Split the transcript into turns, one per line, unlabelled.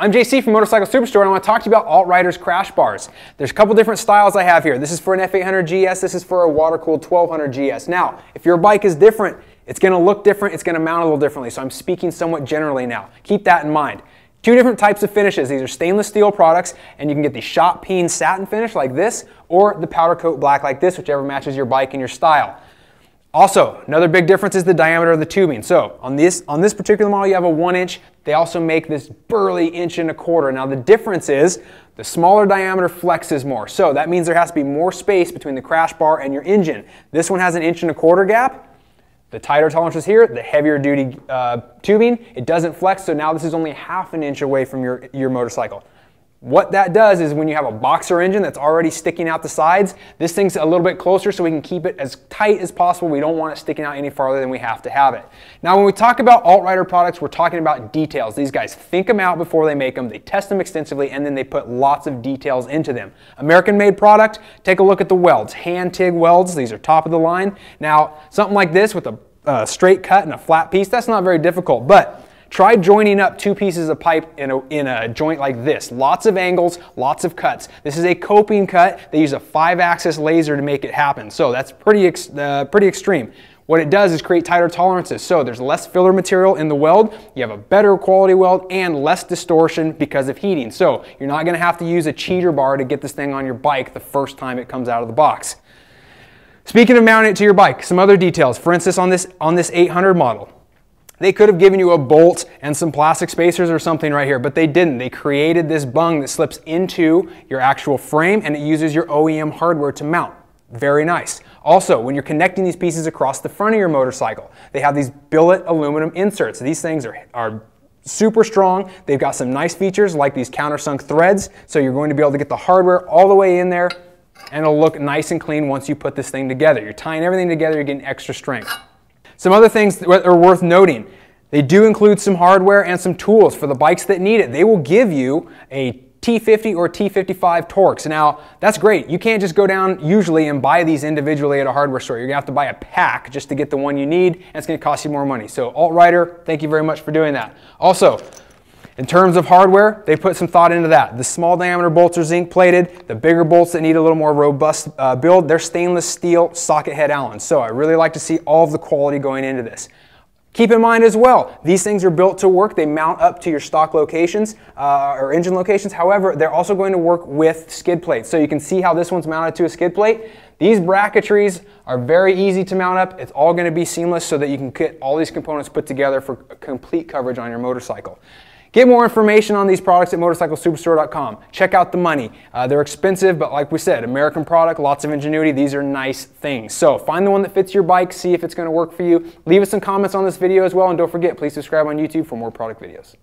I'm JC from Motorcycle Superstore, and I want to talk to you about AltRider's crash bars. There's a couple different styles I have here. This is for an F800 GS, this is for a water-cooled 1200 GS. Now, if your bike is different, it's going to look different, it's going to mount a little differently, so I'm speaking somewhat generally now. Keep that in mind. Two different types of finishes. These are stainless steel products, and you can get the shot peen satin finish like this, or the powder coat black like this, whichever matches your bike and your style. Also, another big difference is the diameter of the tubing. So on this particular model, you have a 1-inch. They also make this burly 1.25 inches. Now the difference is the smaller diameter flexes more. So that means there has to be more space between the crash bar and your engine. This one has an 1.25 inch gap. The tighter tolerances here, the heavier duty tubing, it doesn't flex, so now this is only 1/2 inch away from your motorcycle. What that does is when you have a boxer engine that's already sticking out the sides, this thing's a little bit closer so we can keep it as tight as possible. We don't want it sticking out any farther than we have to have it. Now when we talk about AltRider products, we're talking about details. These guys think them out before they make them, they test them extensively, and then they put lots of details into them. American-made product, take a look at the welds. Hand Tig Welds, these are top of the line. Now something like this with a straight cut and a flat piece, that's not very difficult, but try joining up two pieces of pipe in a joint like this. Lots of angles, lots of cuts. This is a coping cut. They use a 5-axis laser to make it happen. So that's pretty extreme. What it does is create tighter tolerances. So there's less filler material in the weld. You have a better quality weld and less distortion because of heating. So you're not going to have to use a cheater bar to get this thing on your bike the first time it comes out of the box. Speaking of mounting it to your bike, some other details. For instance, on this 800 model. They could have given you a bolt and some plastic spacers or something right here, but they didn't. They created this bung that slips into your actual frame, and it uses your OEM hardware to mount. Very nice. Also, when you're connecting these pieces across the front of your motorcycle, they have these billet aluminum inserts. These things are super strong. They've got some nice features like these countersunk threads, so you're going to be able to get the hardware all the way in there, and it'll look nice and clean once you put this thing together. You're tying everything together, you're getting extra strength. Some other things that are worth noting, they do include some hardware and some tools for the bikes that need it. They will give you a T50 or T55 Torx. Now, that's great. You can't just go down usually and buy these individually at a hardware store. You're gonna have to buy a pack just to get the one you need, and it's gonna cost you more money. So AltRider, thank you very much for doing that. Also, in terms of hardware, they put some thought into that. The small diameter bolts are zinc plated. The bigger bolts that need a little more robust build, they're stainless steel socket head Allen. So I really like to see all of the quality going into this. Keep in mind as well, these things are built to work. They mount up to your stock locations or engine locations. However, they're also going to work with skid plates. So you can see how this one's mounted to a skid plate. These bracketries are very easy to mount up. It's all going to be seamless so that you can get all these components put together for complete coverage on your motorcycle. Get more information on these products at motorcyclesuperstore.com. Check out the money. They're expensive, but like we said, American product, lots of ingenuity. These are nice things. So find the one that fits your bike, see if it's going to work for you. Leave us some comments on this video as well, and don't forget, please subscribe on YouTube for more product videos.